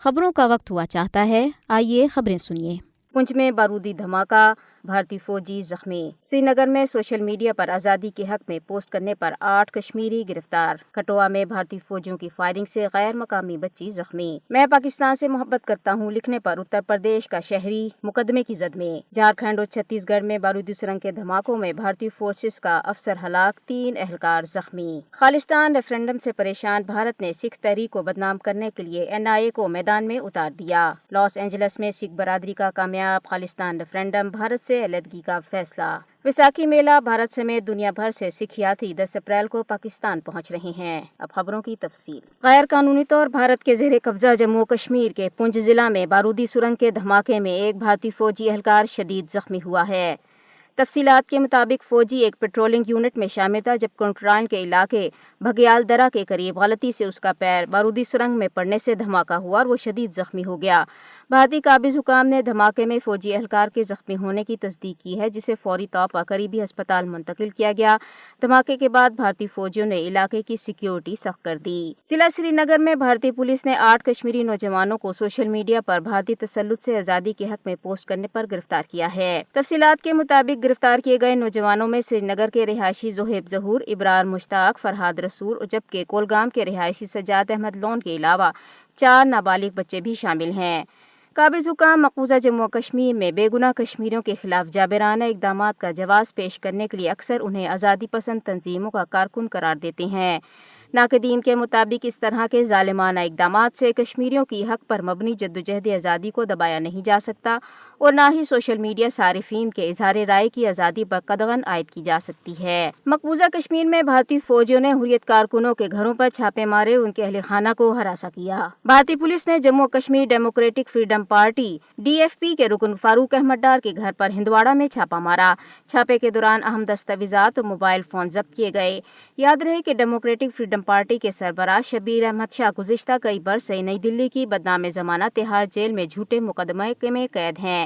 خبروں کا وقت ہوا چاہتا ہے، آئیے خبریں سنیے۔ پنچ میں بارودی دھماکہ، بھارتی فوجی زخمی۔ سری نگر میں سوشل میڈیا پر آزادی کے حق میں پوسٹ کرنے پر 8 کشمیری گرفتار۔ کٹھوعہ میں بھارتی فوجیوں کی فائرنگ سے غیر مقامی بچی زخمی۔ میں پاکستان سے محبت کرتا ہوں لکھنے پر اتر پردیش کا شہری مقدمے کی زد میں۔ جھارکھنڈ اور چھتیس گڑھ میں بارودی سرنگ کے دھماکوں میں بھارتی فورسز کا افسر ہلاک، 3 اہلکار زخمی۔ خالصتان ریفرنڈم سے پریشان بھارت نے سکھ تحریک کو بدنام کرنے کے لیے NIA کو میدان میں اتار دیا۔ لاس اینجلس میں سکھ برادری کا کامیاب خالصتان ریفرنڈم، بھارت سے علیحدگی کا فیصلہ۔ ویساکھی میلہ، بھارت سمیت دنیا بھر سے سکھ یاتری 10 اپریل کو پاکستان پہنچ رہے ہیں۔ اب خبروں کی تفصیل۔ غیر قانونی طور بھارت کے زیر قبضہ جموں و کشمیر کے پونچھ ضلع میں بارودی سرنگ کے دھماکے میں ایک بھارتی فوجی اہلکار شدید زخمی ہوا ہے۔ تفصیلات کے مطابق فوجی ایک پیٹرولنگ یونٹ میں شامل تھا جب کنٹرائن کے علاقے بگیال درہ کے قریب غلطی سے اس کا پیر بارودی سرنگ میں پڑنے سے دھماکہ ہوا اور وہ شدید زخمی ہو گیا۔ بھارتی قابض حکام نے دھماکے میں فوجی اہلکار کے زخمی ہونے کی تصدیق کی ہے، جسے فوری طور پر قریبی ہسپتال منتقل کیا گیا۔ دھماکے کے بعد بھارتی فوجیوں نے علاقے کی سیکیورٹی سخت کر دی۔ ضلع سری نگر میں بھارتی پولیس نے 8 کشمیری نوجوانوں کو سوشل میڈیا پر بھارتی تسلط سے آزادی کے حق میں پوسٹ کرنے پر گرفتار کیا ہے۔ تفصیلات کے مطابق گرفتار کیے گئے نوجوانوں میں سری نگر کے رہائشی زہیب ظہور، ابرار مشتاق، فرحاد رسول، جبکہ کولگام کے رہائشی سجاد احمد لون کے علاوہ 4 نابالغ بچے بھی شامل ہیں۔ قابض حکام مقبوضہ جموں و کشمیر میں بے گناہ کشمیریوں کے خلاف جابرانہ اقدامات کا جواز پیش کرنے کے لیے اکثر انہیں آزادی پسند تنظیموں کا کارکن قرار دیتے ہیں۔ ناقدین کے مطابق اس طرح کے ظالمانہ اقدامات سے کشمیریوں کی حق پر مبنی جدوجہد آزادی کو دبایا نہیں جا سکتا اور نہ ہی سوشل میڈیا صارفین کے اظہار رائے کی آزادی پر قدغن عائد کی جا سکتی ہے۔ مقبوضہ کشمیر میں بھارتی فوجیوں نے حریت کارکنوں کے گھروں پر چھاپے مارے اور ان کے اہل خانہ کو ہراساں کیا۔ بھارتی پولیس نے Jammu Kashmir democratic freedom party DFP کے رکن فاروق احمد ڈار کے گھر پر ہندواڑہ میں چھاپہ مارا۔ چھاپے کے دوران اہم دستاویزات اور موبائل فون ضبط کیے گئے۔ یاد رہے کہ ڈیموکریٹک فریڈم پارٹی کے سربراہ شبیر احمد شاہ گزشتہ کئی برس سے نئی دلی کی بدنام زمانہ تہاڑ جیل میں جھوٹے مقدمے میں قید ہیں۔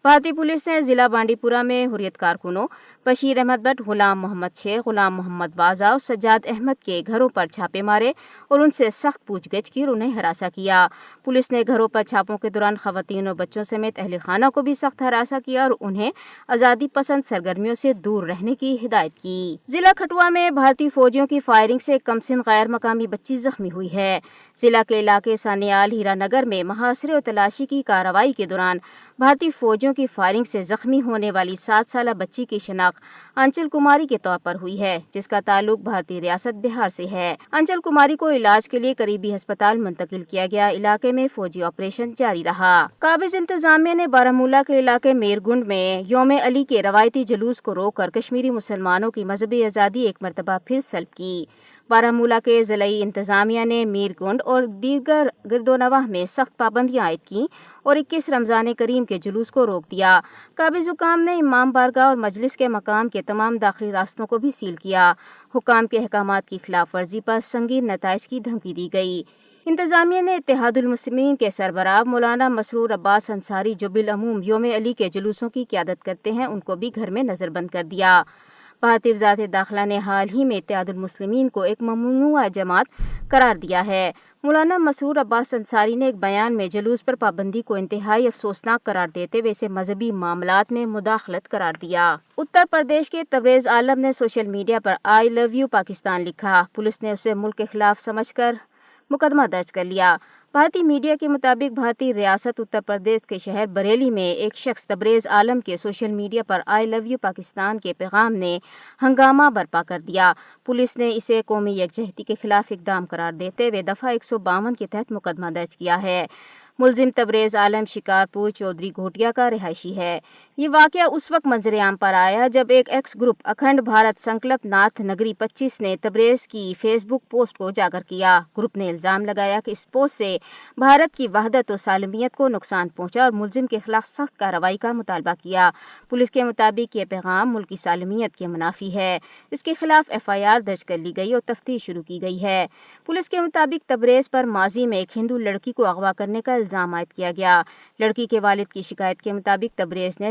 بھارتی پولیس نے ضلع بانڈی پورہ میں حریت کارکنوں بشیر احمد بٹ، غلام محمد شیخ، غلام محمد واضح اور سجاد احمد کے گھروں پر چھاپے مارے اور ان سے سخت پوچھ گچھ کی اور انہیں ہراساں کیا۔ پولیس نے گھروں پر چھاپوں کے دوران خواتین اور بچوں سمیت اہل خانہ کو بھی سخت ہراساں کیا اور انہیں آزادی پسند سرگرمیوں سے دور رہنے کی ہدایت کی۔ ضلع کٹھوعہ میں بھارتی فوجیوں کی فائرنگ سے کم سن غیر مقامی بچی زخمی ہوئی ہے۔ ضلع کے علاقے سانیال ہیرا نگر میں محاصرے اور تلاشی کی کارروائی کے دوران بھارتی فوجیوں کی فائرنگ سے زخمی ہونے والی 7 سالہ بچی کی شناخت انچل کماری کے طور پر ہوئی ہے، جس کا تعلق بھارتی ریاست بہار سے ہے۔ انچل کماری کو علاج کے لیے قریبی ہسپتال منتقل کیا گیا۔ علاقے میں فوجی آپریشن جاری رہا۔ قابض انتظامیہ نے بارہمولہ کے علاقے میرگنڈ میں یوم علی کے روایتی جلوس کو روک کر کشمیری مسلمانوں کی مذہبی آزادی ایک مرتبہ پھر سلب کی۔ بارہمولہ کے ضلعی انتظامیہ نے میرگنڈ اور دیگر گردونواح میں سخت پابندیاں عائد کیں اور 21 رمضان کریم کے جلوس کو روک دیا۔ قابض حکام نے امام بارگاہ اور مجلس کے مقام کے تمام داخلی راستوں کو بھی سیل کیا۔ حکام کے احکامات کی خلاف ورزی پر سنگین نتائج کی دھمکی دی گئی۔ انتظامیہ نے اتحاد المسلمین کے سربراہ مولانا مسرور عباس انصاری جو بالعموم یوم علی کے جلوسوں کی قیادت کرتے ہیں، ان کو بھی گھر میں نظر بند کر دیا۔ بھارتی وزارت داخلہ نے حال ہی میں اتحاد المسلمین کو ایک ممنوعہ جماعت قرار دیا ہے۔ مولانا مسرور عباس انصاری نے ایک بیان میں جلوس پر پابندی کو انتہائی افسوسناک قرار دیتے ہوئے اسے مذہبی معاملات میں مداخلت قرار دیا۔ اتر پردیش کے تبریز عالم نے social media per I love you Pakistan لکھا۔ پولیس نے اسے ملک کے خلاف سمجھ کر مقدمہ درج کر لیا۔ بھارتی میڈیا کے مطابق بھارتی ریاست اتر پردیش کے شہر بریلی میں ایک شخص تبریز عالم کے social media per I love you Pakistan کے پیغام نے ہنگامہ برپا کر دیا۔ پولیس نے اسے قومی یکجہتی کے خلاف اقدام قرار دیتے ہوئے دفعہ 152 کے تحت مقدمہ درج کیا ہے۔ ملزم تبریز عالم شکارپور چودھری گھوٹیا کا رہائشی ہے۔ یہ واقعہ اس وقت منظر عام پر آیا جب ایک ایکس گروپ اکھنڈ بھارت سنکلپ ناتھ نگری 25 نے تبریز کی فیس بک پوسٹ کو اجاگر کیا۔ گروپ نے الزام لگایا کہ اس پوسٹ سے بھارت کی وحدت و سالمیت کو نقصان پہنچا اور ملزم کے خلاف سخت کارروائی کا مطالبہ کیا۔ پولیس کے مطابق یہ پیغام ملکی سالمیت کے منافی ہے۔ اس کے خلاف FIR درج کر لی گئی اور تفتیش شروع کی گئی ہے۔ پولیس کے مطابق تبریز پر ماضی میں ایک ہندو لڑکی کو اغوا کرنے کا الزام عائد کیا گیا۔ لڑکی کے والد کی شکایت کے مطابق تبریز نے